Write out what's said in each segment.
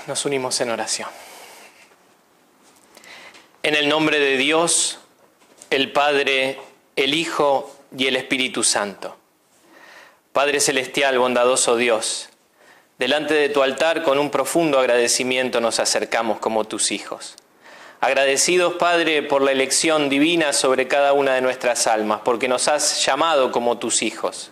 Nos unimos en oración. En el nombre de Dios, el Padre, el Hijo y el Espíritu Santo. Padre celestial, bondadoso Dios, delante de tu altar con un profundo agradecimiento nos acercamos como tus hijos. Agradecidos, Padre, por la elección divina sobre cada una de nuestras almas, porque nos has llamado como tus hijos.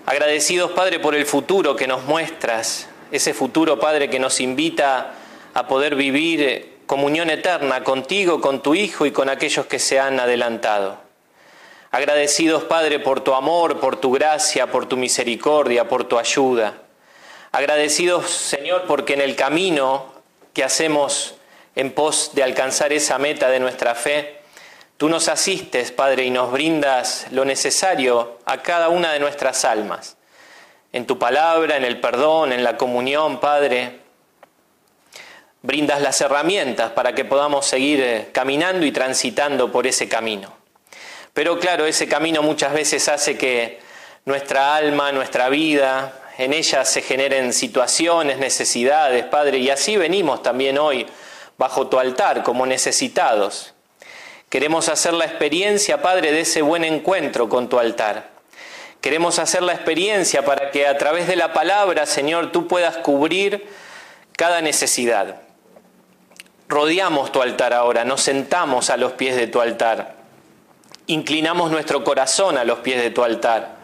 Agradecidos, Padre, por el futuro que nos muestras, ese futuro, Padre, que nos invita a poder vivir comunión eterna contigo, con tu Hijo y con aquellos que se han adelantado. Agradecidos, Padre, por tu amor, por tu gracia, por tu misericordia, por tu ayuda. Agradecidos, Señor, porque en el camino que hacemos en pos de alcanzar esa meta de nuestra fe, tú nos asistes, Padre, y nos brindas lo necesario a cada una de nuestras almas. En tu palabra, en el perdón, en la comunión, Padre, brindas las herramientas para que podamos seguir caminando y transitando por ese camino. Pero claro, ese camino muchas veces hace que nuestra alma, nuestra vida, en ella se generen situaciones, necesidades, Padre, y así venimos también hoy bajo tu altar como necesitados. Queremos hacer la experiencia, Padre, de ese buen encuentro con tu altar. Queremos hacer la experiencia para que a través de la palabra, Señor, tú puedas cubrir cada necesidad. Rodeamos tu altar ahora, nos sentamos a los pies de tu altar. Inclinamos nuestro corazón a los pies de tu altar.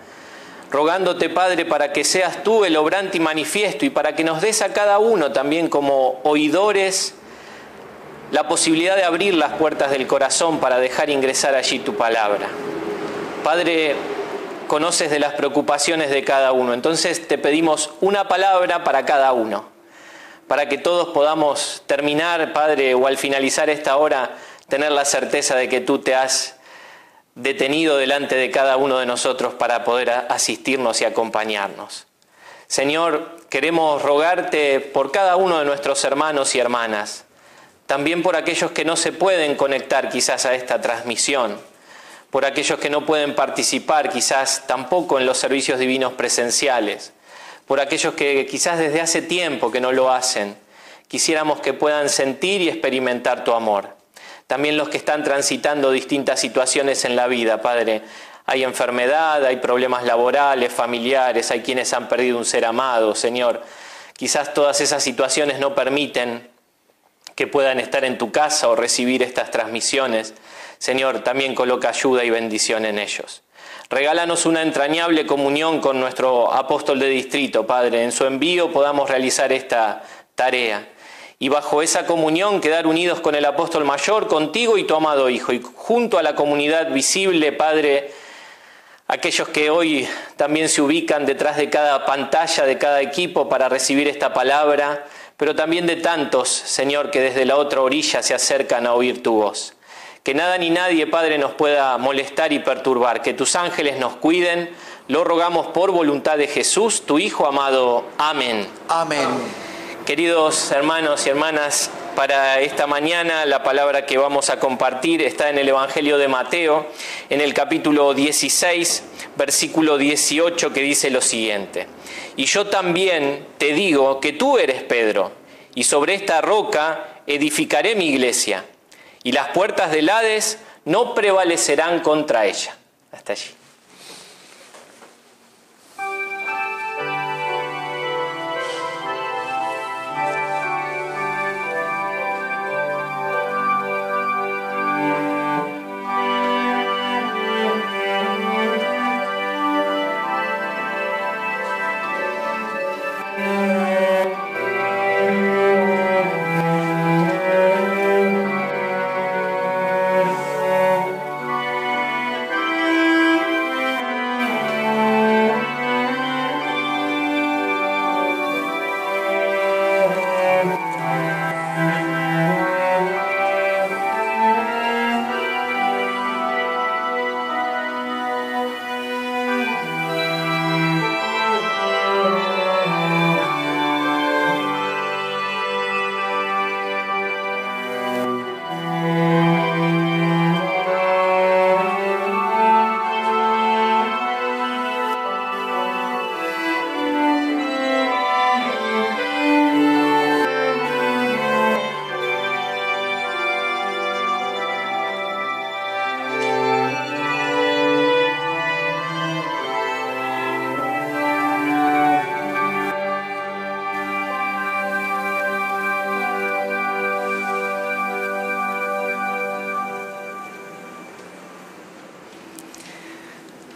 Rogándote, Padre, para que seas tú el obrante y manifiesto y para que nos des a cada uno también como oidores la posibilidad de abrir las puertas del corazón para dejar ingresar allí tu palabra. Padre, conoces de las preocupaciones de cada uno, entonces te pedimos una palabra para cada uno, para que todos podamos terminar, Padre, o al finalizar esta hora, tener la certeza de que tú te has detenido delante de cada uno de nosotros para poder asistirnos y acompañarnos. Señor, queremos rogarte por cada uno de nuestros hermanos y hermanas, también por aquellos que no se pueden conectar quizás a esta transmisión, por aquellos que no pueden participar quizás tampoco en los servicios divinos presenciales, por aquellos que quizás desde hace tiempo que no lo hacen. Quisiéramos que puedan sentir y experimentar tu amor. También los que están transitando distintas situaciones en la vida, Padre. Hay enfermedad, hay problemas laborales, familiares, hay quienes han perdido un ser amado, Señor. Quizás todas esas situaciones no permiten que puedan estar en tu casa o recibir estas transmisiones. Señor, también coloca ayuda y bendición en ellos. Regálanos una entrañable comunión con nuestro apóstol de distrito, Padre. En su envío podamos realizar esta tarea. Y bajo esa comunión quedar unidos con el apóstol mayor, contigo y tu amado Hijo. Y junto a la comunidad visible, Padre, aquellos que hoy también se ubican detrás de cada pantalla, de cada equipo para recibir esta palabra, pero también de tantos, Señor, que desde la otra orilla se acercan a oír tu voz. Que nada ni nadie, Padre, nos pueda molestar y perturbar. Que tus ángeles nos cuiden. Lo rogamos por voluntad de Jesús, tu Hijo amado. Amén. Amén. Queridos hermanos y hermanas, para esta mañana la palabra que vamos a compartir está en el Evangelio de Mateo, en el capítulo 16, versículo 18, que dice lo siguiente: Y yo también te digo que tú eres Pedro, y sobre esta roca edificaré mi iglesia, y las puertas del Hades no prevalecerán contra ella. Hasta allí.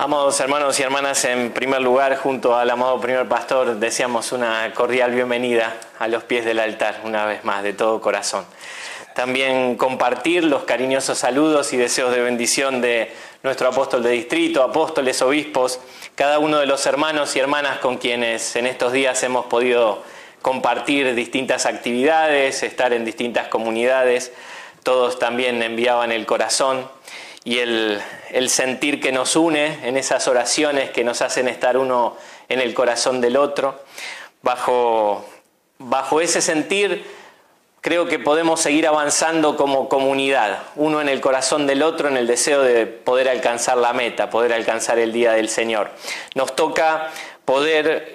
Amados hermanos y hermanas, en primer lugar, junto al amado primer pastor, deseamos una cordial bienvenida a los pies del altar, una vez más, de todo corazón. También compartir los cariñosos saludos y deseos de bendición de nuestro apóstol de distrito, apóstoles, obispos, cada uno de los hermanos y hermanas con quienes en estos días hemos podido compartir distintas actividades, estar en distintas comunidades. Todos también enviaban el corazón y el sentir que nos une en esas oraciones que nos hacen estar uno en el corazón del otro. Bajo ese sentir, creo que podemos seguir avanzando como comunidad, uno en el corazón del otro, en el deseo de poder alcanzar la meta, poder alcanzar el día del Señor. Nos toca poder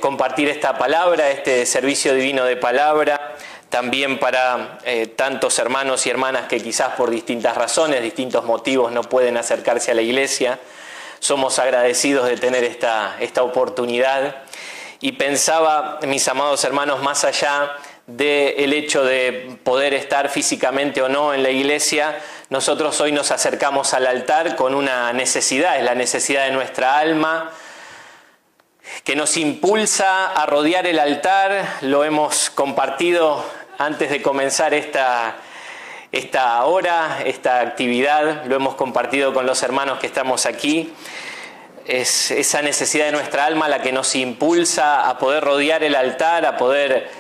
compartir esta palabra, este servicio divino de palabra, también para tantos hermanos y hermanas que quizás por distintas razones, distintos motivos no pueden acercarse a la iglesia. Somos agradecidos de tener esta oportunidad. Y pensaba, mis amados hermanos, más allá del hecho de poder estar físicamente o no en la iglesia, nosotros hoy nos acercamos al altar con una necesidad, es la necesidad de nuestra alma, que nos impulsa a rodear el altar. Lo hemos compartido antes de comenzar esta hora, esta actividad, lo hemos compartido con los hermanos que estamos aquí. Es esa necesidad de nuestra alma la que nos impulsa a poder rodear el altar, a poder...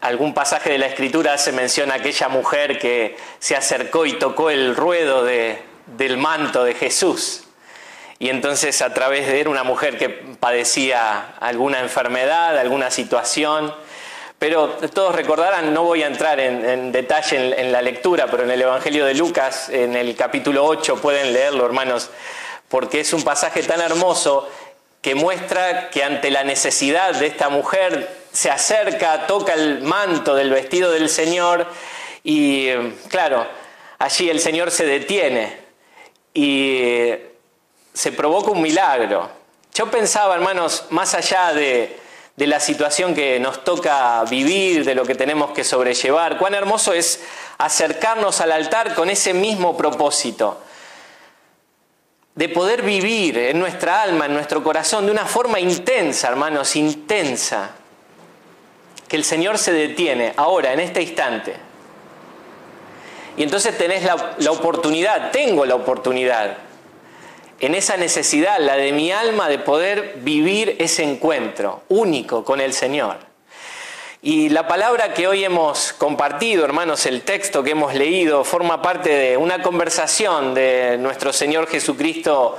algún pasaje de la Escritura se menciona aquella mujer que se acercó y tocó el ruedo del manto de Jesús. Y entonces a través de él, una mujer que padecía alguna enfermedad, alguna situación. Pero todos recordarán, no voy a entrar en detalle en la lectura, pero en el Evangelio de Lucas, en el capítulo 8, pueden leerlo, hermanos, porque es un pasaje tan hermoso que muestra que ante la necesidad de esta mujer se acerca, toca el manto del vestido del Señor y, claro, allí el Señor se detiene y se provoca un milagro. Yo pensaba, hermanos, más allá de la situación que nos toca vivir, de lo que tenemos que sobrellevar, cuán hermoso es acercarnos al altar con ese mismo propósito, de poder vivir en nuestra alma, en nuestro corazón, de una forma intensa, hermanos, intensa, que el Señor se detiene ahora, en este instante. Y entonces tenés la oportunidad, tengo la oportunidad, en esa necesidad, la de mi alma, de poder vivir ese encuentro único con el Señor. Y la palabra que hoy hemos compartido, hermanos, el texto que hemos leído, forma parte de una conversación de nuestro Señor Jesucristo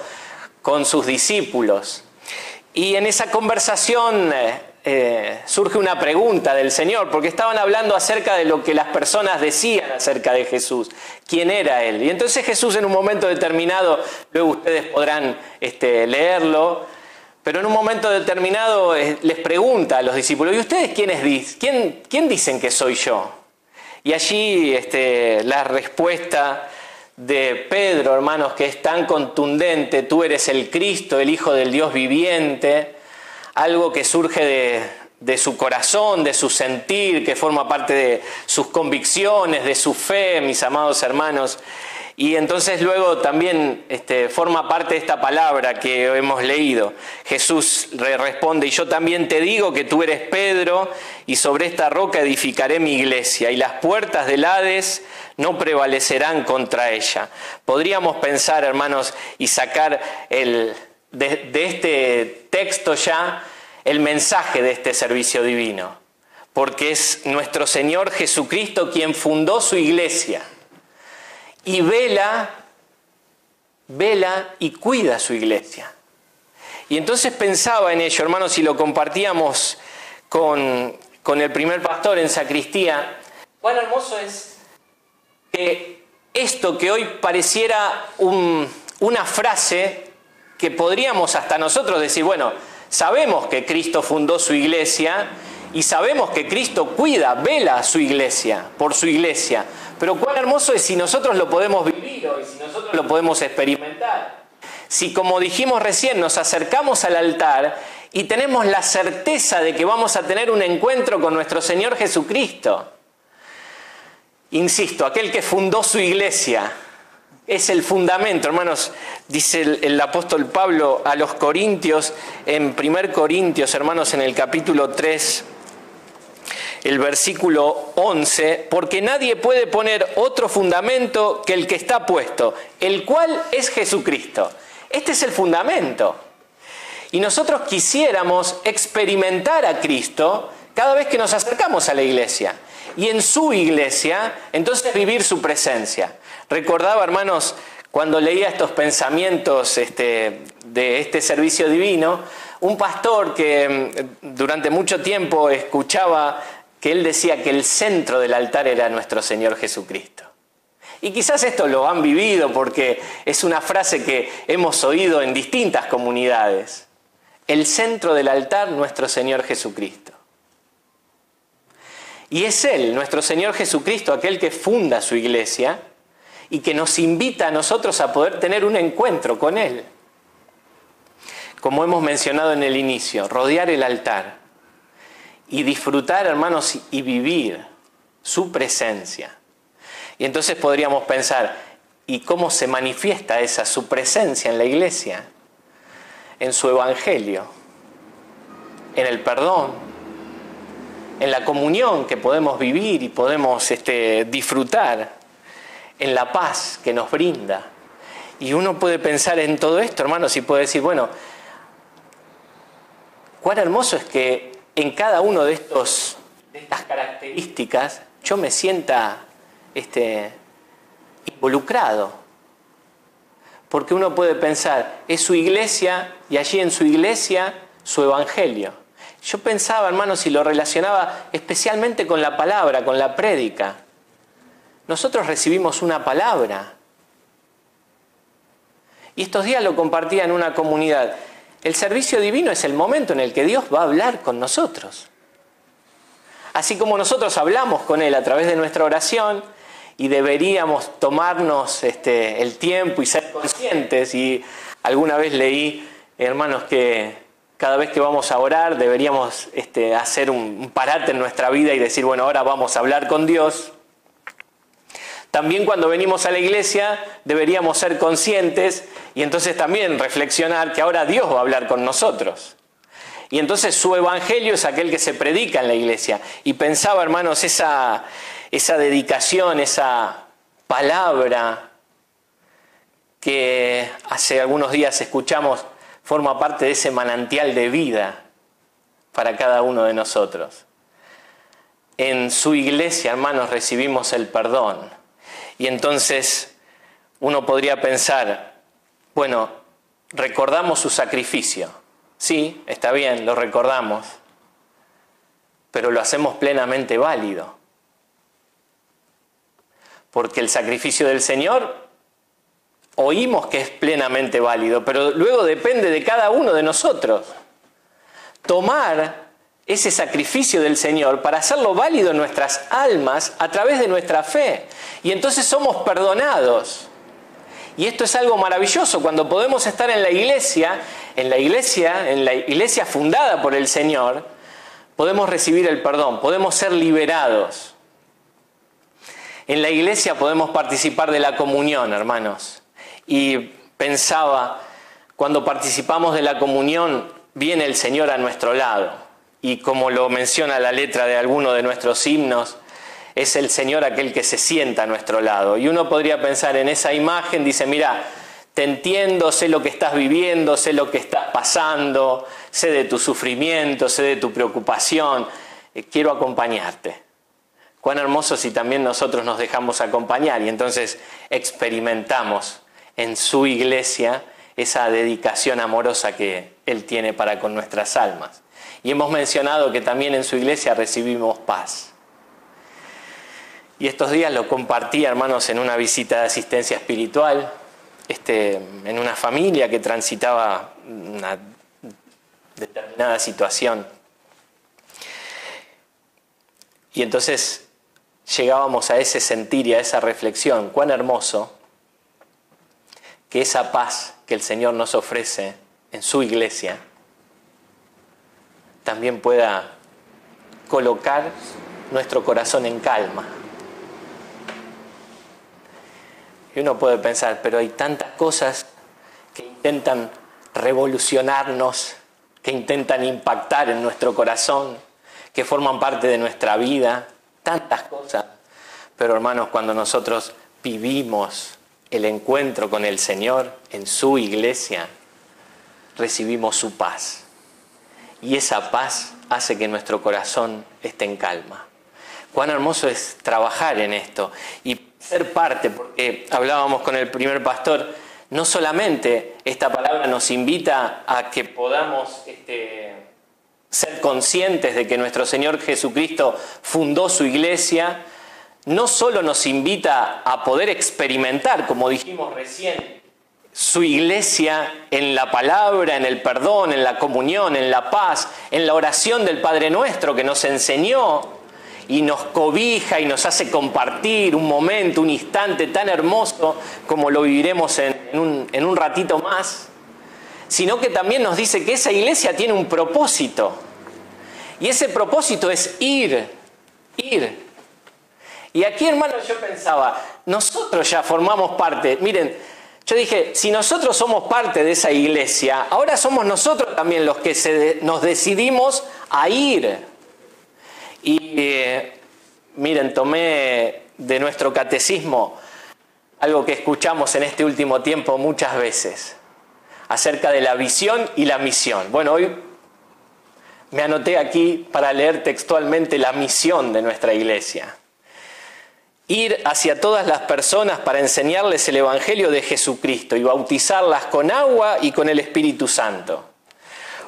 con sus discípulos. Y en esa conversación surge una pregunta del Señor, porque estaban hablando acerca de lo que las personas decían acerca de Jesús, quién era Él. Y entonces Jesús en un momento determinado, luego ustedes podrán leerlo, pero en un momento determinado les pregunta a los discípulos, ¿y ustedes quién dicen que soy yo? Y allí la respuesta de Pedro, hermanos, que es tan contundente: tú eres el Cristo, el Hijo del Dios viviente. Algo que surge de su corazón, de su sentir, que forma parte de sus convicciones, de su fe, mis amados hermanos. Y entonces luego también forma parte de esta palabra que hemos leído. Jesús responde: y yo también te digo que tú eres Pedro, y sobre esta roca edificaré mi iglesia, y las puertas del Hades no prevalecerán contra ella. Podríamos pensar, hermanos, y sacar de este texto ya el mensaje de este servicio divino, porque es nuestro Señor Jesucristo quien fundó su iglesia y vela y cuida su iglesia. Y entonces pensaba en ello, hermanos, y lo compartíamos con el primer pastor en sacristía, cuán hermoso es que esto que hoy pareciera una frase que podríamos hasta nosotros decir, bueno, sabemos que Cristo fundó su iglesia y sabemos que Cristo vela a su iglesia, por su iglesia. Pero cuán hermoso es si nosotros lo podemos vivir hoy, si nosotros lo podemos experimentar. Si, como dijimos recién, nos acercamos al altar y tenemos la certeza de que vamos a tener un encuentro con nuestro Señor Jesucristo. Insisto, aquel que fundó su iglesia, es el fundamento, hermanos, dice el apóstol Pablo a los Corintios, en 1 Corintios, hermanos, en el capítulo 3, el versículo 11, porque nadie puede poner otro fundamento que el que está puesto, el cual es Jesucristo. Este es el fundamento. Y nosotros quisiéramos experimentar a Cristo cada vez que nos acercamos a la iglesia. Y en su iglesia, entonces vivir su presencia. Recordaba, hermanos, cuando leía estos pensamientos de este servicio divino, un pastor que durante mucho tiempo escuchaba que él decía que el centro del altar era nuestro Señor Jesucristo. Y quizás esto lo han vivido porque es una frase que hemos oído en distintas comunidades. El centro del altar, nuestro Señor Jesucristo. Y es Él, nuestro Señor Jesucristo, aquel que funda su iglesia y que nos invita a nosotros a poder tener un encuentro con Él. Como hemos mencionado en el inicio, rodear el altar y disfrutar, hermanos, y vivir su presencia. Y entonces podríamos pensar, ¿y cómo se manifiesta su presencia en la iglesia? En su evangelio, en el perdón, en la comunión que podemos vivir y podemos disfrutar, en la paz que nos brinda. Y uno puede pensar en todo esto, hermanos, y puede decir, bueno, cuán hermoso es que en cada uno de estas características yo me sienta involucrado. Porque uno puede pensar, es su iglesia y allí en su iglesia su evangelio. Yo pensaba, hermanos, y lo relacionaba especialmente con la palabra, con la prédica. Nosotros recibimos una palabra. Y estos días lo compartía en una comunidad. El servicio divino es el momento en el que Dios va a hablar con nosotros. Así como nosotros hablamos con Él a través de nuestra oración, y deberíamos tomarnos el tiempo y ser conscientes. Y alguna vez leí, hermanos, que cada vez que vamos a orar deberíamos hacer un parate en nuestra vida y decir, bueno, ahora vamos a hablar con Dios. También cuando venimos a la iglesia deberíamos ser conscientes y entonces también reflexionar que ahora Dios va a hablar con nosotros. Y entonces su evangelio es aquel que se predica en la iglesia. Y pensaba, hermanos, esa dedicación, esa palabra que hace algunos días escuchamos, forma parte de ese manantial de vida para cada uno de nosotros. En su iglesia, hermanos, recibimos el perdón. Y entonces uno podría pensar, bueno, recordamos su sacrificio. Sí, está bien, lo recordamos, pero lo hacemos plenamente válido. Porque el sacrificio del Señor oímos que es plenamente válido, pero luego depende de cada uno de nosotros tomar ese sacrificio del Señor para hacerlo válido en nuestras almas a través de nuestra fe. Y entonces somos perdonados. Y esto es algo maravilloso cuando podemos estar en la iglesia fundada por el Señor, podemos recibir el perdón, podemos ser liberados. En la iglesia podemos participar de la comunión, hermanos. Y pensaba, cuando participamos de la comunión, viene el Señor a nuestro lado. Y como lo menciona la letra de alguno de nuestros himnos, es el Señor aquel que se sienta a nuestro lado. Y uno podría pensar en esa imagen, dice, mira, te entiendo, sé lo que estás viviendo, sé lo que estás pasando, sé de tu sufrimiento, sé de tu preocupación, quiero acompañarte. Cuán hermoso si también nosotros nos dejamos acompañar y entonces experimentamos en su iglesia esa dedicación amorosa que Él tiene para con nuestras almas. Y hemos mencionado que también en su iglesia recibimos paz. Y estos días lo compartí, hermanos, en una visita de asistencia espiritual, en una familia que transitaba una determinada situación. Y entonces llegábamos a ese sentir y a esa reflexión, cuán hermoso que esa paz que el Señor nos ofrece en su iglesia también pueda colocar nuestro corazón en calma. Y uno puede pensar, pero hay tantas cosas que intentan revolucionarnos, que intentan impactar en nuestro corazón, que forman parte de nuestra vida, tantas cosas. Pero hermanos, cuando nosotros vivimos el encuentro con el Señor en su iglesia, recibimos su paz. Y esa paz hace que nuestro corazón esté en calma. Cuán hermoso es trabajar en esto y ser parte, porque hablábamos con el primer pastor, no solamente esta palabra nos invita a que podamos ser conscientes de que nuestro Señor Jesucristo fundó su iglesia, no solo nos invita a poder experimentar, como dijimos recién, su iglesia en la palabra, en el perdón, en la comunión, en la paz, en la oración del Padre Nuestro que nos enseñó y nos cobija y nos hace compartir un momento, un instante tan hermoso como lo viviremos en un ratito más, sino que también nos dice que esa iglesia tiene un propósito. Y ese propósito es ir. Y aquí, hermanos, yo pensaba, nosotros ya formamos parte. Miren, yo dije, si nosotros somos parte de esa iglesia, ahora somos nosotros también los que nos decidimos a ir. Y miren, tomé de nuestro catecismo algo que escuchamos en este último tiempo muchas veces, acerca de la visión y la misión. Bueno, hoy me anoté aquí para leer textualmente la misión de nuestra iglesia. Ir hacia todas las personas para enseñarles el Evangelio de Jesucristo y bautizarlas con agua y con el Espíritu Santo.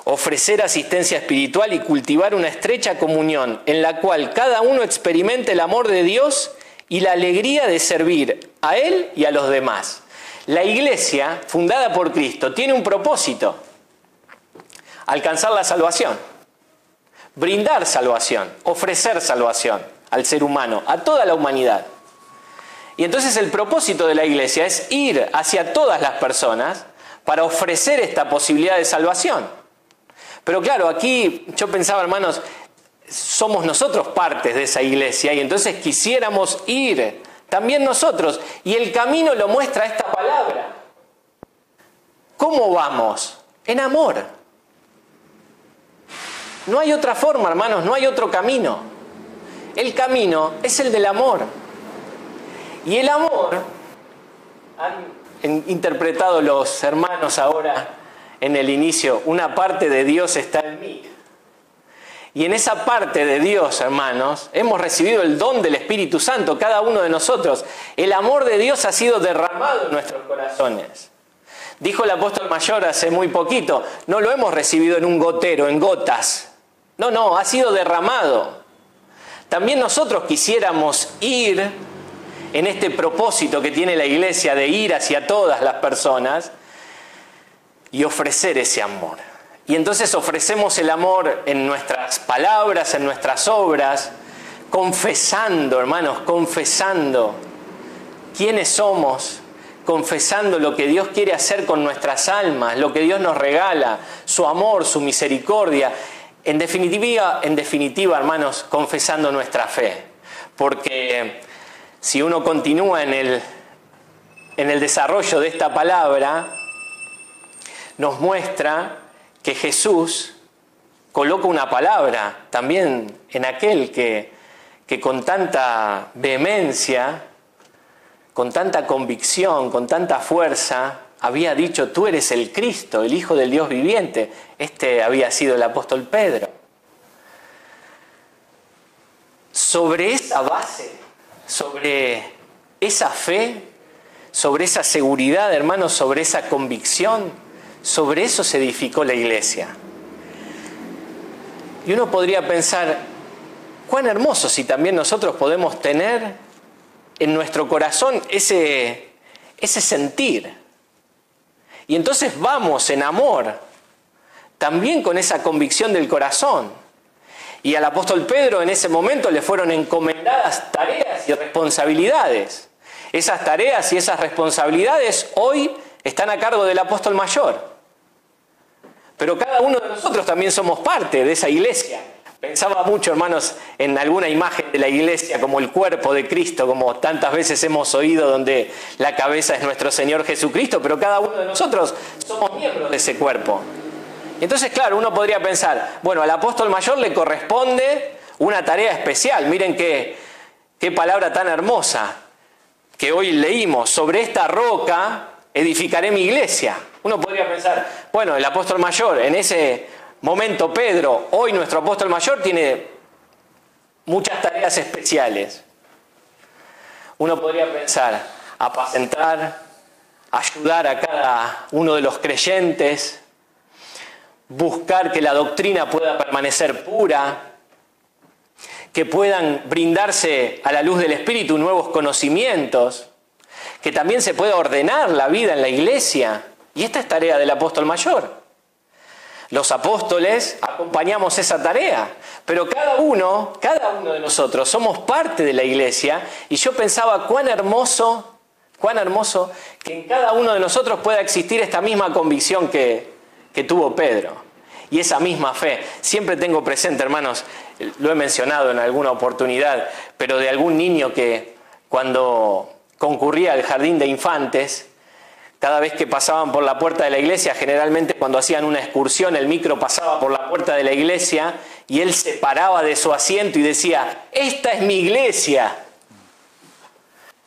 Ofrecer asistencia espiritual y cultivar una estrecha comunión en la cual cada uno experimente el amor de Dios y la alegría de servir a Él y a los demás. La iglesia, fundada por Cristo, tiene un propósito: alcanzar la salvación, brindar salvación, ofrecer salvación al ser humano, a toda la humanidad. Y entonces el propósito de la iglesia es ir hacia todas las personas para ofrecer esta posibilidad de salvación. Pero claro, aquí yo pensaba, hermanos, somos nosotros partes de esa iglesia y entonces quisiéramos ir también nosotros. Y el camino lo muestra esta palabra. ¿Cómo vamos? En amor. No hay otra forma, hermanos, no hay otro camino. El camino es el del amor. Y el amor, han interpretado los hermanos ahora en el inicio, una parte de Dios está en mí. Y en esa parte de Dios, hermanos, hemos recibido el don del Espíritu Santo, cada uno de nosotros. El amor de Dios ha sido derramado en nuestros corazones. Dijo el apóstol mayor hace muy poquito, no lo hemos recibido en un gotero, en gotas. No, ha sido derramado. También nosotros quisiéramos ir en este propósito que tiene la iglesia de ir hacia todas las personas y ofrecer ese amor. Y entonces ofrecemos el amor en nuestras palabras, en nuestras obras, confesando, hermanos, confesando quiénes somos, confesando lo que Dios quiere hacer con nuestras almas, lo que Dios nos regala, su amor, su misericordia. En definitiva, hermanos, confesando nuestra fe. Porque si uno continúa en el desarrollo de esta palabra, nos muestra que Jesús coloca una palabra también en aquel que con tanta vehemencia, con tanta convicción, con tanta fuerza, había dicho: tú eres el Cristo, el Hijo del Dios viviente. Este había sido el apóstol Pedro. Sobre esa base, sobre esa fe, sobre esa seguridad, hermanos, sobre esa convicción, sobre eso se edificó la iglesia. Y uno podría pensar, cuán hermoso si también nosotros podemos tener en nuestro corazón ese sentir. Y entonces vamos en amor, también con esa convicción del corazón. Y al apóstol Pedro en ese momento le fueron encomendadas tareas y responsabilidades. Esas tareas y esas responsabilidades hoy están a cargo del apóstol mayor. Pero cada uno de nosotros también somos parte de esa iglesia. Pensaba mucho, hermanos, en alguna imagen de la iglesia como el cuerpo de Cristo, como tantas veces hemos oído, donde la cabeza es nuestro Señor Jesucristo, pero cada uno de nosotros somos miembros de ese cuerpo. Y entonces, claro, uno podría pensar, bueno, al apóstol mayor le corresponde una tarea especial. Miren qué palabra tan hermosa que hoy leímos: sobre esta roca edificaré mi iglesia. Uno podría pensar, bueno, el apóstol mayor, en ese momento Pedro, hoy nuestro apóstol mayor, tiene muchas tareas especiales. Uno podría pensar, apacentar, ayudar a cada uno de los creyentes, buscar que la doctrina pueda permanecer pura, que puedan brindarse a la luz del Espíritu nuevos conocimientos, que también se pueda ordenar la vida en la iglesia. Y esta es tarea del apóstol mayor. Los apóstoles acompañamos esa tarea, pero cada uno de nosotros somos parte de la iglesia, y yo pensaba cuán hermoso que en cada uno de nosotros pueda existir esta misma convicción que tuvo Pedro, y esa misma fe. Siempre tengo presente, hermanos, lo he mencionado en alguna oportunidad, pero de algún niño que cuando concurría al jardín de infantes, cada vez que pasaban por la puerta de la iglesia, generalmente cuando hacían una excursión, el micro pasaba por la puerta de la iglesia y él se paraba de su asiento y decía: esta es mi iglesia.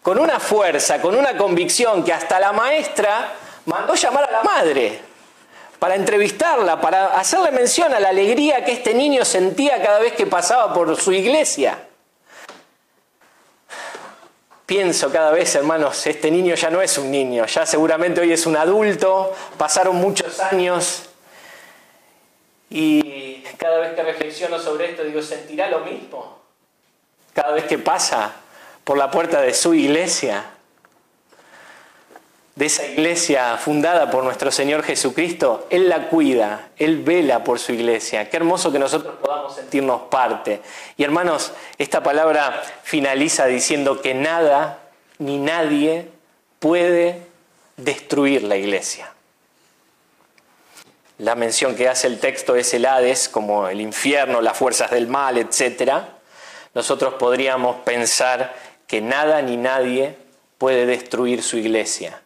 Con una fuerza, con una convicción que hasta la maestra mandó llamar a la madre para entrevistarla, para hacerle mención a la alegría que este niño sentía cada vez que pasaba por su iglesia. Pienso cada vez, hermanos, este niño ya no es un niño, ya seguramente hoy es un adulto, pasaron muchos años, y cada vez que reflexiono sobre esto digo, ¿sentirá lo mismo? Cada vez que pasa por la puerta de su iglesia, de esa iglesia fundada por nuestro Señor Jesucristo, Él la cuida, Él vela por su iglesia. Qué hermoso que nosotros podamos sentirnos parte. Y hermanos, esta palabra finaliza diciendo que nada ni nadie puede destruir la iglesia. La mención que hace el texto es el Hades, como el infierno, las fuerzas del mal, etc. Nosotros podríamos pensar que nada ni nadie puede destruir su iglesia.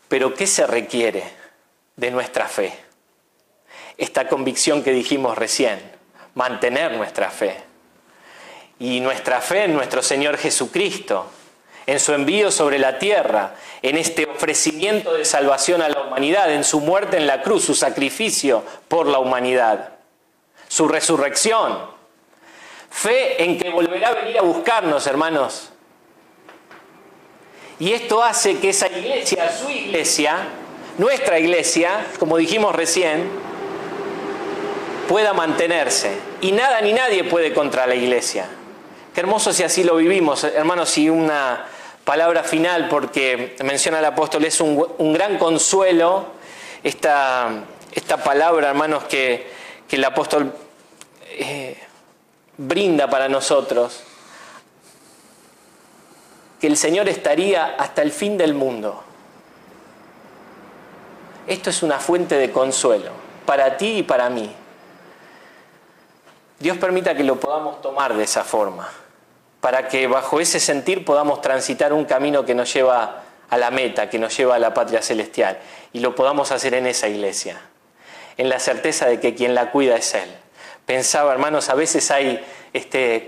Pero ¿qué se requiere de nuestra fe? Esta convicción que dijimos recién, mantener nuestra fe. Y nuestra fe en nuestro Señor Jesucristo, en su envío sobre la tierra, en este ofrecimiento de salvación a la humanidad, en su muerte en la cruz, su sacrificio por la humanidad, su resurrección. Fe en que volverá a venir a buscarnos, hermanos. Y esto hace que esa iglesia, su iglesia, nuestra iglesia, como dijimos recién, pueda mantenerse. Y nada ni nadie puede contra la iglesia. Qué hermoso si así lo vivimos, hermanos. Y una palabra final, porque menciona el apóstol, es un gran consuelo esta palabra, hermanos, que el apóstol brinda para nosotros. Que el Señor estaría hasta el fin del mundo. Esto es una fuente de consuelo para ti y para mí. Dios permita que lo podamos tomar de esa forma, para que bajo ese sentir podamos transitar un camino que nos lleva a la meta, que nos lleva a la patria celestial, y lo podamos hacer en esa iglesia, en la certeza de que quien la cuida es Él. Pensaba, hermanos, a veces hay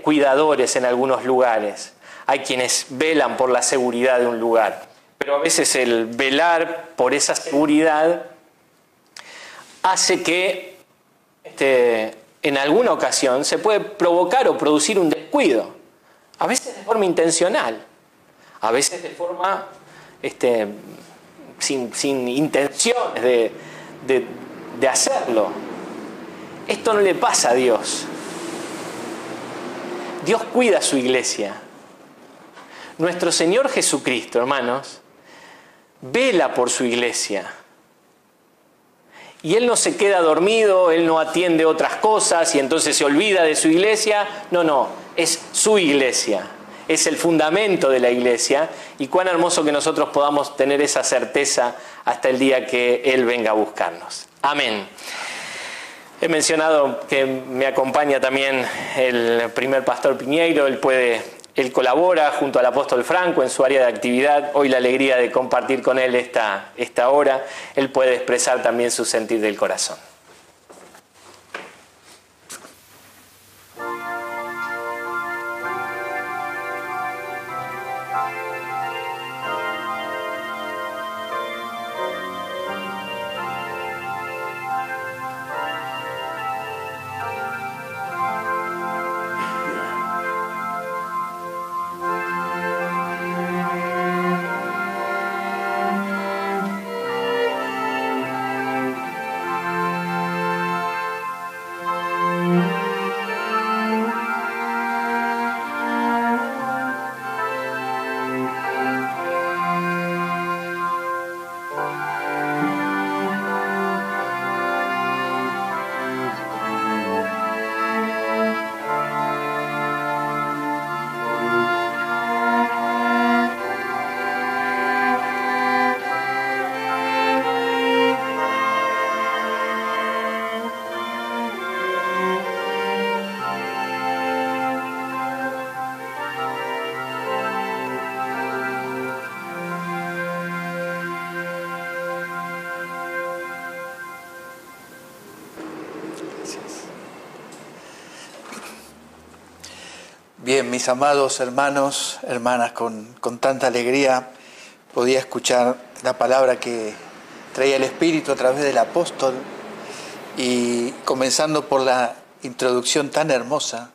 cuidadores en algunos lugares. Hay quienes velan por la seguridad de un lugar, pero a veces el velar por esa seguridad hace que en alguna ocasión se puede provocar o producir un descuido, a veces de forma intencional, a veces de forma sin intenciones de hacerlo. Esto no le pasa a Dios. Dios cuida a su iglesia. Nuestro Señor Jesucristo, hermanos, vela por su iglesia. Y Él no se queda dormido, Él no atiende otras cosas y entonces se olvida de su iglesia. No, es su iglesia, es el fundamento de la iglesia. Y cuán hermoso que nosotros podamos tener esa certeza hasta el día que Él venga a buscarnos. Amén. He mencionado que me acompaña también el primer pastor Piñeiro. Él colabora junto al apóstol Franco en su área de actividad. Hoy la alegría de compartir con él esta hora. Él puede expresar también su sentir del corazón. Bien, mis amados hermanos, hermanas, con tanta alegría podía escuchar la palabra que traía el Espíritu a través del apóstol, y comenzando por la introducción tan hermosa,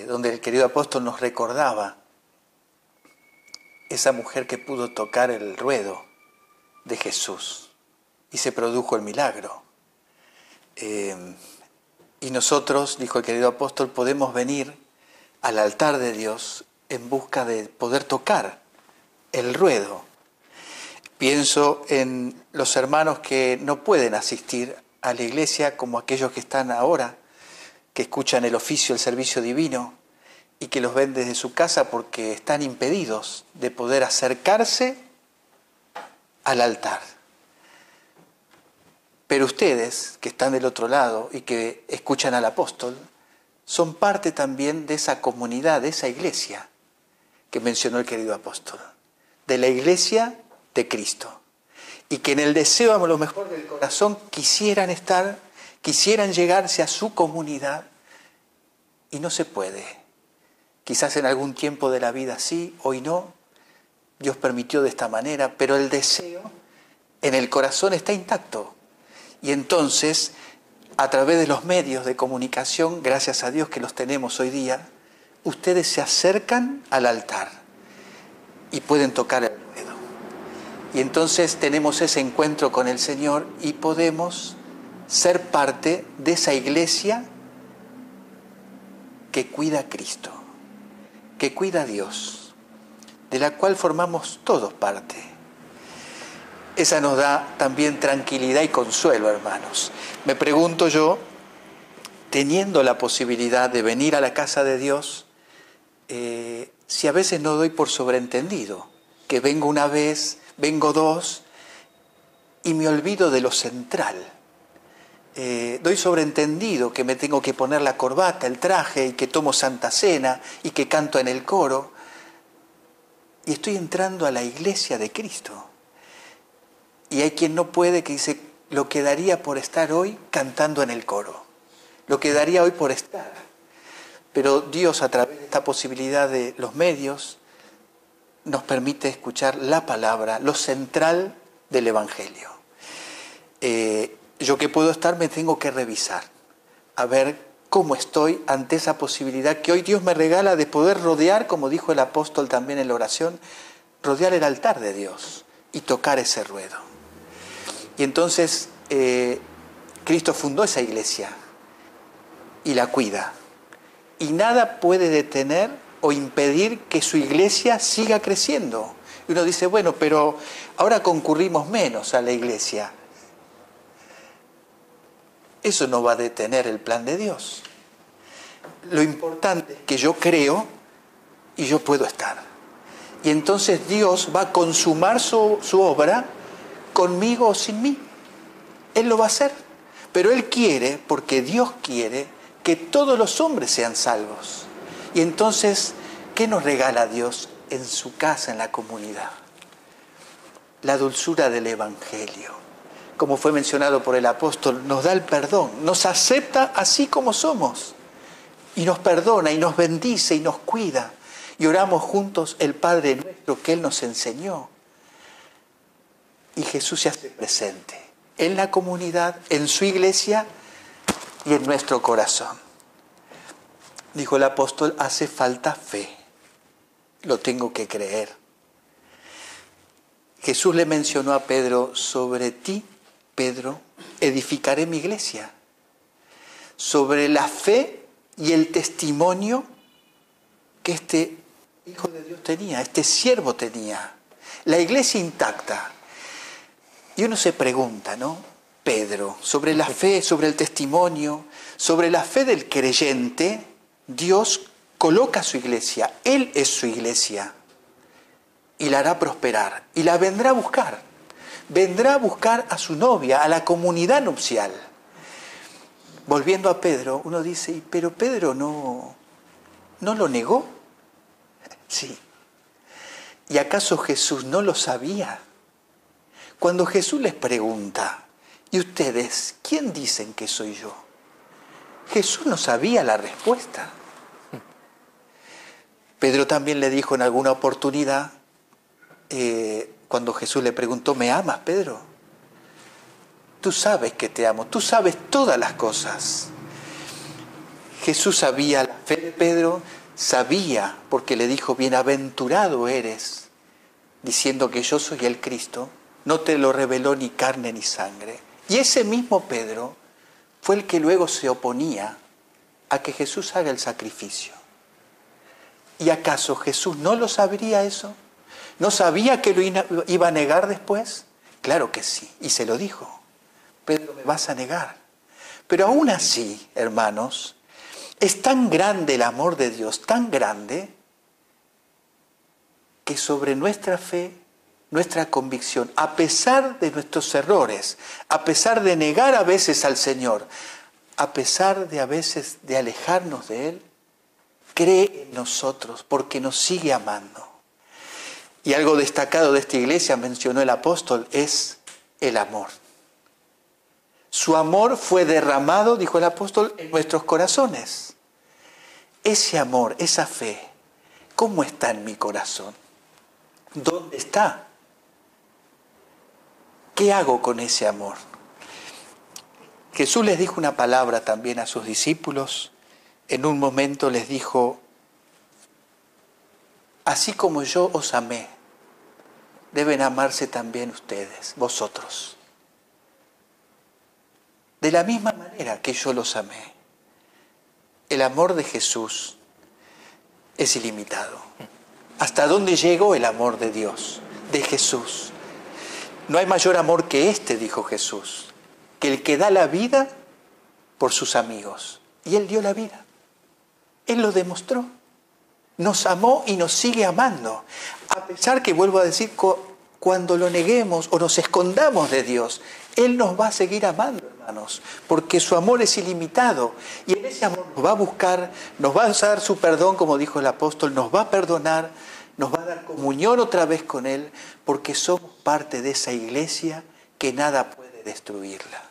donde el querido apóstol nos recordaba esa mujer que pudo tocar el ruedo de Jesús y se produjo el milagro. Y nosotros, dijo el querido apóstol, podemos venir al altar de Dios en busca de poder tocar el ruedo. Pienso en los hermanos que no pueden asistir a la iglesia, como aquellos que están ahora, que escuchan el oficio, el servicio divino, y que los ven desde su casa porque están impedidos de poder acercarse al altar. Pero ustedes, que están del otro lado y que escuchan al apóstol, son parte también de esa comunidad, de esa iglesia que mencionó el querido apóstol, de la iglesia de Cristo. Y que en el deseo a lo mejor del corazón quisieran estar, quisieran llegarse a su comunidad, y no se puede. Quizás en algún tiempo de la vida sí, hoy no. Dios permitió de esta manera, pero el deseo en el corazón está intacto. Y entonces, a través de los medios de comunicación, gracias a Dios que los tenemos hoy día, ustedes se acercan al altar y pueden tocar el ruedo. Y entonces tenemos ese encuentro con el Señor y podemos ser parte de esa iglesia que cuida a Cristo, que cuida a Dios, de la cual formamos todos parte. Esa nos da también tranquilidad y consuelo, hermanos. Me pregunto yo, teniendo la posibilidad de venir a la casa de Dios, si a veces no doy por sobreentendido, que vengo una vez, vengo dos, y me olvido de lo central. Doy sobreentendido que me tengo que poner la corbata, el traje, y que tomo Santa Cena, y que canto en el coro, y estoy entrando a la iglesia de Cristo. Y hay quien no puede, que dice, lo que daría por estar hoy cantando en el coro, lo que daría hoy por estar. Pero Dios, a través de esta posibilidad de los medios, nos permite escuchar la palabra, lo central del Evangelio. Yo que puedo estar, me tengo que revisar, a ver cómo estoy ante esa posibilidad que hoy Dios me regala de poder rodear, como dijo el apóstol también en la oración, rodear el altar de Dios y tocar ese ruedo. Y entonces Cristo fundó esa iglesia y la cuida. Y nada puede detener o impedir que su iglesia siga creciendo. Y uno dice, bueno, pero ahora concurrimos menos a la iglesia. Eso no va a detener el plan de Dios. Lo importante es que yo creo y yo puedo estar. Y entonces Dios va a consumar su obra conmigo o sin mí. Él lo va a hacer, Pero Él quiere, porque Dios quiere, que todos los hombres sean salvos. Y entonces, ¿qué nos regala Dios en su casa, en la comunidad? La dulzura del Evangelio. Como fue mencionado por el apóstol, nos da el perdón, nos acepta así como somos. Y nos perdona, y nos bendice, y nos cuida. Y oramos juntos el Padre nuestro que Él nos enseñó. Y Jesús se hace presente en la comunidad, en su iglesia y en nuestro corazón. Dijo el apóstol, hace falta fe. Lo tengo que creer. Jesús le mencionó a Pedro, sobre ti, Pedro, edificaré mi iglesia. Sobre la fe y el testimonio que este Hijo de Dios tenía, este siervo tenía. La iglesia intacta. Y uno se pregunta, ¿no? Pedro, sobre la fe, sobre el testimonio, sobre la fe del creyente, Dios coloca su iglesia. Él es su iglesia. Y la hará prosperar. Y la vendrá a buscar. Vendrá a buscar a su novia, a la comunidad nupcial. Volviendo a Pedro, uno dice, pero Pedro no lo negó. Sí. ¿Y acaso Jesús no lo sabía? Cuando Jesús les pregunta, ¿y ustedes quién dicen que soy yo? Jesús no sabía la respuesta. Pedro también le dijo en alguna oportunidad, cuando Jesús le preguntó, ¿me amas, Pedro? Tú sabes que te amo, tú sabes todas las cosas. Jesús sabía la fe de Pedro, sabía, porque le dijo, bienaventurado eres, diciendo que yo soy el Cristo. No te lo reveló ni carne ni sangre. Y ese mismo Pedro fue el que luego se oponía a que Jesús haga el sacrificio. ¿Y acaso Jesús no lo sabría eso? ¿No sabía que lo iba a negar después? Claro que sí, y se lo dijo. Pedro, me vas a negar. Pero aún así, hermanos, es tan grande el amor de Dios, tan grande, que sobre nuestra fe, nuestra convicción, a pesar de nuestros errores, a pesar de negar a veces al Señor, a pesar de a veces de alejarnos de Él, cree en nosotros porque nos sigue amando. Y algo destacado de esta iglesia, mencionó el apóstol, es el amor. Su amor fue derramado, dijo el apóstol, en nuestros corazones. Ese amor, esa fe, ¿cómo está en mi corazón? ¿Dónde está? ¿Qué hago con ese amor? Jesús les dijo una palabra también a sus discípulos. En un momento les dijo, así como yo os amé, deben amarse también ustedes, vosotros. De la misma manera que yo los amé. El amor de Jesús es ilimitado. ¿Hasta dónde llegó el amor de Dios, de Jesús? No hay mayor amor que este, dijo Jesús, que el que da la vida por sus amigos. Y Él dio la vida. Él lo demostró. Nos amó y nos sigue amando. A pesar que, vuelvo a decir, cuando lo neguemos o nos escondamos de Dios, Él nos va a seguir amando, hermanos, porque su amor es ilimitado. Y en ese amor nos va a buscar, nos va a dar su perdón, como dijo el apóstol, nos va a perdonar, nos va a dar comunión otra vez con Él, porque somos parte de esa iglesia que nada puede destruirla.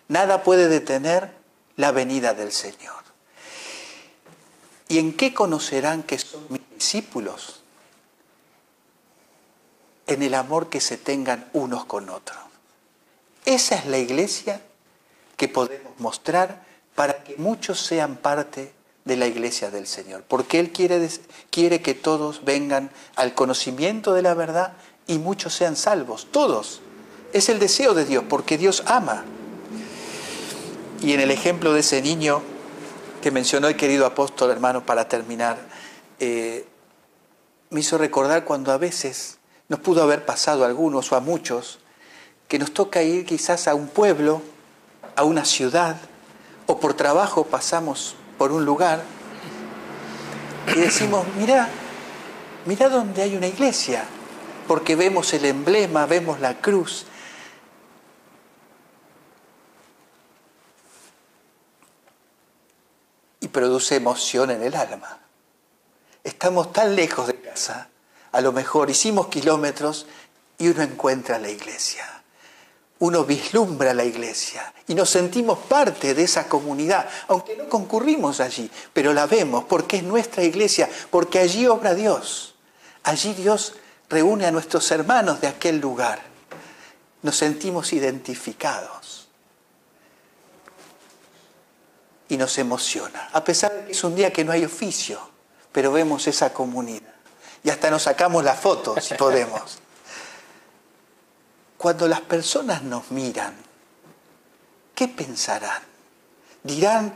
Nada puede detener la venida del Señor. ¿Y en qué conocerán que son mis discípulos? En el amor que se tengan unos con otros. Esa es la iglesia que podemos mostrar para que muchos sean parte de la iglesia del Señor. Porque Él quiere que todos vengan al conocimiento de la verdad y muchos sean salvos. Todos. Es el deseo de Dios, porque Dios ama. Y en el ejemplo de ese niño que mencionó el querido apóstol, hermano, para terminar, me hizo recordar cuando a veces nos pudo haber pasado a algunos o a muchos que nos toca ir quizás a un pueblo, a una ciudad, o por trabajo pasamos por un lugar y decimos, mira donde hay una iglesia, porque vemos el emblema, vemos la cruz. produce emoción en el alma. Estamos tan lejos de casa, a lo mejor hicimos kilómetros y uno encuentra la iglesia. Uno vislumbra la iglesia y nos sentimos parte de esa comunidad, aunque no concurrimos allí, pero la vemos porque es nuestra iglesia, porque allí obra Dios. Allí Dios reúne a nuestros hermanos de aquel lugar. Nos sentimos identificados y nos emociona, a pesar de que es un día que no hay oficio, pero vemos esa comunidad y hasta nos sacamos la foto si podemos. Cuando las personas nos miran, ¿qué pensarán? Dirán,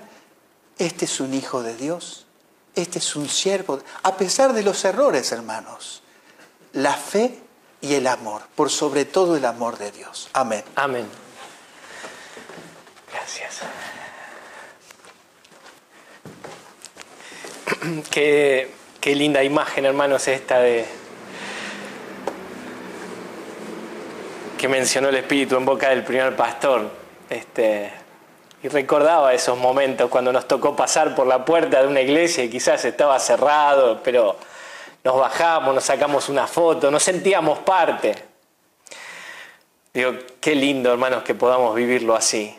este es un hijo de Dios, este es un siervo. A pesar de los errores, hermanos, la fe y el amor, por sobre todo el amor de Dios. Amén. Amén. Gracias. Qué linda imagen, hermanos, esta que mencionó el Espíritu en boca del primer pastor. Y recordaba esos momentos cuando nos tocó pasar por la puerta de una iglesia y quizás estaba cerrado, pero nos bajamos, nos sacamos una foto, nos sentíamos parte. Digo, qué lindo, hermanos, que podamos vivirlo así.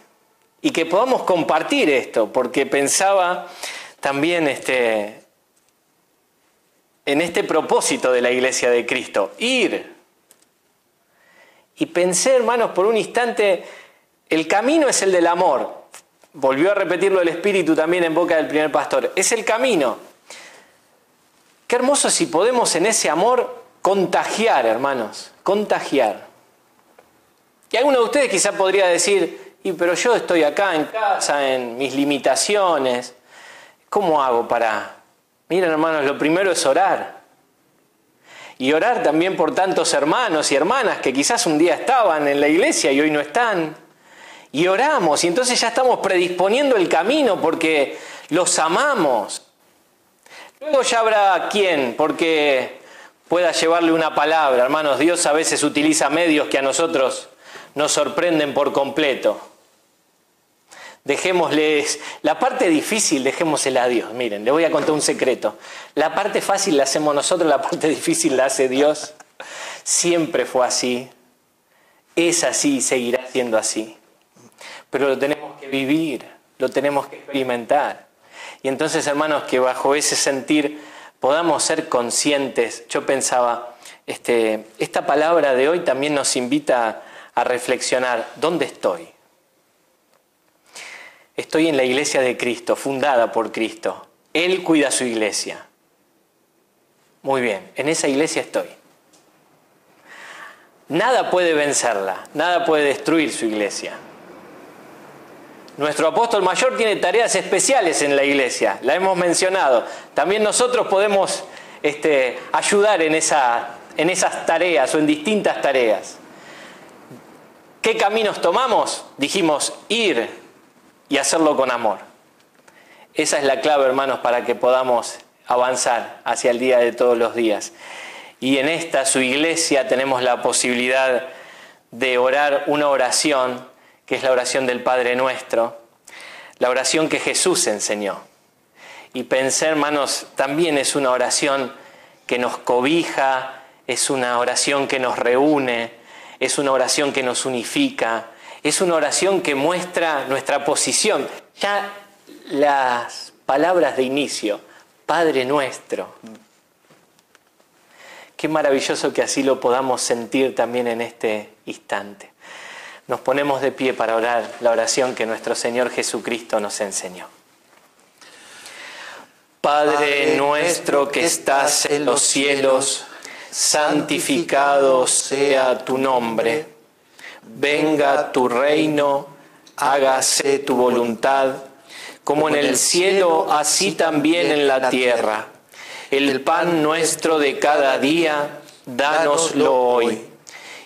Y que podamos compartir esto, porque pensaba también en este propósito de la Iglesia de Cristo, ir. Y pensé, hermanos, por un instante, el camino es el del amor. Volvió a repetirlo el Espíritu también en boca del primer pastor. Es el camino. Qué hermoso si podemos en ese amor contagiar, hermanos, contagiar. Y alguno de ustedes quizá podría decir, pero yo estoy acá en casa, en mis limitaciones. ¿Cómo hago para...? Miren, hermanos, lo primero es orar. Y orar también por tantos hermanos y hermanas que quizás un día estaban en la iglesia y hoy no están. Y oramos, y entonces ya estamos predisponiendo el camino porque los amamos. Luego ya habrá quien, porque pueda llevarle una palabra. Hermanos, Dios a veces utiliza medios que a nosotros nos sorprenden por completo. Dejémosles, la parte difícil dejémosela a Dios. Miren, les voy a contar un secreto. La parte fácil la hacemos nosotros, la parte difícil la hace Dios. Siempre fue así. Es así y seguirá siendo así. Pero lo tenemos que vivir, lo tenemos que experimentar. Y entonces, hermanos, que bajo ese sentir podamos ser conscientes. Yo pensaba, esta palabra de hoy también nos invita a reflexionar. ¿Dónde estoy? Estoy en la iglesia de Cristo, fundada por Cristo. Él cuida su iglesia. Muy bien, en esa iglesia estoy. Nada puede vencerla, nada puede destruir su iglesia. Nuestro apóstol mayor tiene tareas especiales en la iglesia, la hemos mencionado. También nosotros podemos ayudar en esas tareas o en distintas tareas. ¿Qué caminos tomamos? Dijimos ir y hacerlo con amor. Esa es la clave, hermanos, para que podamos avanzar hacia el día de todos los días. Y en esta, su iglesia, tenemos la posibilidad de orar una oración, que es la oración del Padre Nuestro, la oración que Jesús enseñó. Y pensé, hermanos, también es una oración que nos cobija, es una oración que nos reúne, es una oración que nos unifica, es una oración que muestra nuestra posición. Ya las palabras de inicio, Padre Nuestro. Qué maravilloso que así lo podamos sentir también en este instante. Nos ponemos de pie para orar la oración que nuestro Señor Jesucristo nos enseñó. Padre nuestro que estás en los cielos, santificado sea tu nombre. Venga tu reino, hágase tu voluntad, como en el cielo, así también en la tierra. El pan nuestro de cada día, dánoslo hoy.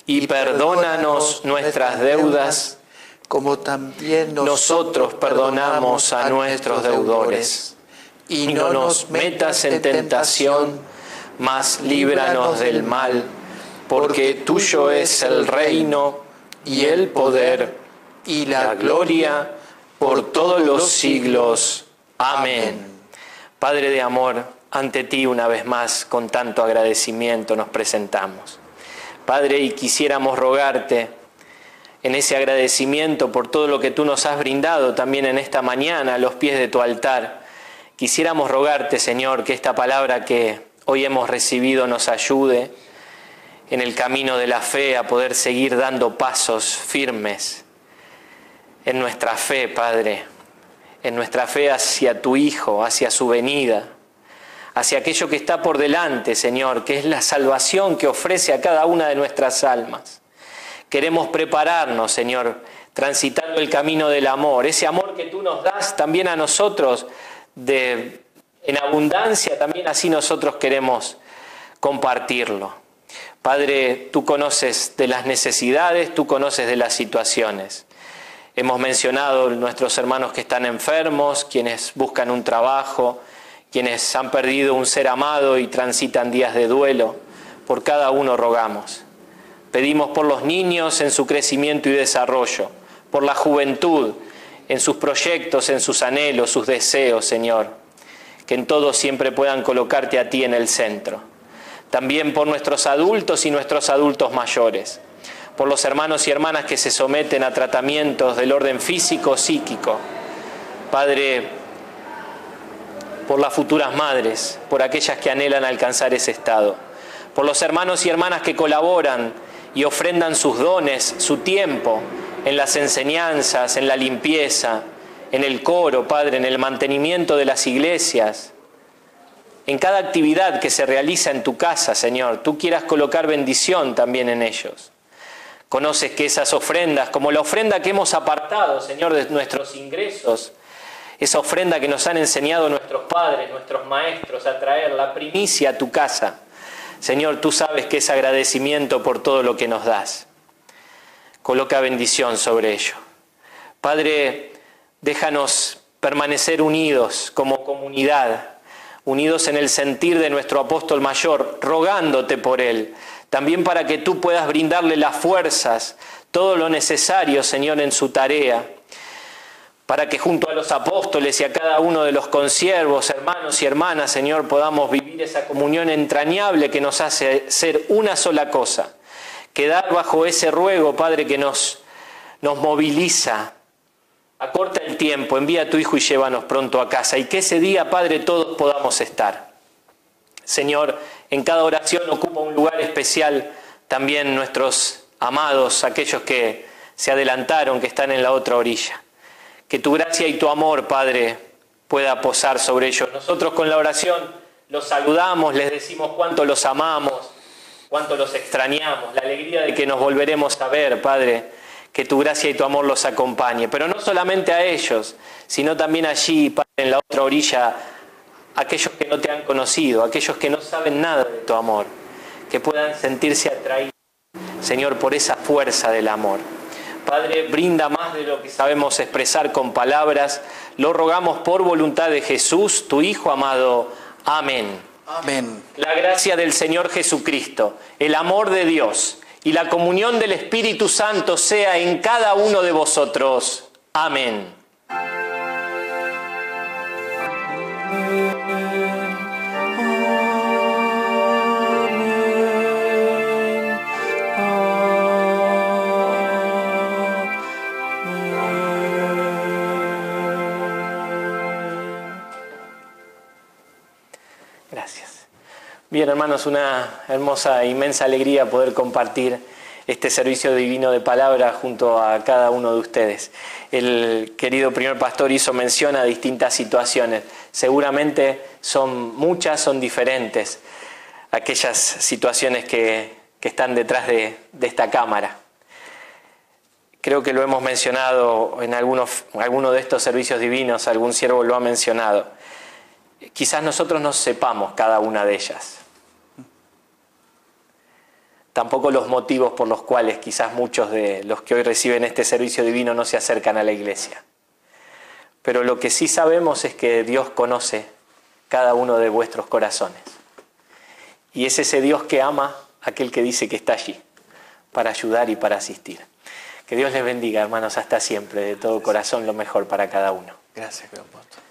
Y perdónanos nuestras deudas, como también nosotros perdonamos a nuestros deudores. Y no nos metas en tentación, mas líbranos del mal, porque tuyo es el reino, y el poder, y la gloria, por todos los siglos. Amén. Padre de amor, ante ti una vez más, con tanto agradecimiento nos presentamos. Padre, y quisiéramos rogarte en ese agradecimiento por todo lo que tú nos has brindado también en esta mañana a los pies de tu altar. Quisiéramos rogarte, Señor, que esta palabra que hoy hemos recibido nos ayude en el camino de la fe a poder seguir dando pasos firmes en nuestra fe, Padre, en nuestra fe hacia tu Hijo, hacia su venida, hacia aquello que está por delante, Señor, que es la salvación que ofrece a cada una de nuestras almas. Queremos prepararnos, Señor, transitando el camino del amor, ese amor que tú nos das también a nosotros en abundancia, también así nosotros queremos compartirlo. Padre, tú conoces de las necesidades, tú conoces de las situaciones. Hemos mencionado nuestros hermanos que están enfermos, quienes buscan un trabajo, quienes han perdido un ser amado y transitan días de duelo. Por cada uno rogamos. Pedimos por los niños en su crecimiento y desarrollo, por la juventud, en sus proyectos, en sus anhelos, sus deseos, Señor. Que en todo siempre puedan colocarte a ti en el centro. También por nuestros adultos y nuestros adultos mayores. Por los hermanos y hermanas que se someten a tratamientos del orden físico o psíquico. Padre, por las futuras madres, por aquellas que anhelan alcanzar ese estado. Por los hermanos y hermanas que colaboran y ofrendan sus dones, su tiempo, en las enseñanzas, en la limpieza, en el coro, Padre, en el mantenimiento de las iglesias, en cada actividad que se realiza en tu casa, Señor, tú quieras colocar bendición también en ellos. Conoces que esas ofrendas, como la ofrenda que hemos apartado, Señor, de nuestros ingresos, esa ofrenda que nos han enseñado nuestros padres, nuestros maestros a traer, la primicia a tu casa, Señor, tú sabes que es agradecimiento por todo lo que nos das. Coloca bendición sobre ello. Padre, déjanos permanecer unidos como comunidad, unidos en el sentir de nuestro apóstol mayor, rogándote por él, también para que tú puedas brindarle las fuerzas, todo lo necesario, Señor, en su tarea, para que junto a los apóstoles y a cada uno de los consiervos, hermanos y hermanas, Señor, podamos vivir esa comunión entrañable que nos hace ser una sola cosa. Quedar bajo ese ruego, Padre, que nos moviliza. Acorta el tiempo, envía a tu Hijo y llévanos pronto a casa. Y que ese día, Padre, todos podamos estar. Señor, en cada oración ocupa un lugar especial también nuestros amados, aquellos que se adelantaron, que están en la otra orilla. Que tu gracia y tu amor, Padre, pueda posar sobre ellos. Nosotros con la oración los saludamos, les decimos cuánto los amamos, cuánto los extrañamos, la alegría de que nos volveremos a ver, Padre, que tu gracia y tu amor los acompañe. Pero no solamente a ellos, sino también allí, Padre, en la otra orilla, aquellos que no te han conocido, aquellos que no saben nada de tu amor, que puedan sentirse atraídos, Señor, por esa fuerza del amor. Padre, brinda más de lo que sabemos expresar con palabras. Lo rogamos por voluntad de Jesús, tu Hijo amado. Amén. Amén. La gracia del Señor Jesucristo, el amor de Dios y la comunión del Espíritu Santo sea en cada uno de vosotros. Amén. Gracias. Bien, hermanos, una hermosa, inmensa alegría poder compartir este servicio divino de palabra junto a cada uno de ustedes. El querido primer pastor hizo mención a distintas situaciones. Seguramente son muchas, son diferentes aquellas situaciones que están detrás de esta cámara. Creo que lo hemos mencionado en alguno de estos servicios divinos, algún siervo lo ha mencionado. Quizás nosotros no sepamos cada una de ellas. Tampoco los motivos por los cuales quizás muchos de los que hoy reciben este servicio divino no se acercan a la iglesia. Pero lo que sí sabemos es que Dios conoce cada uno de vuestros corazones. Y es ese Dios que ama a aquel que dice que está allí para ayudar y para asistir. Que Dios les bendiga, hermanos, hasta siempre, de todo corazón, lo mejor para cada uno. Gracias, Apóstol.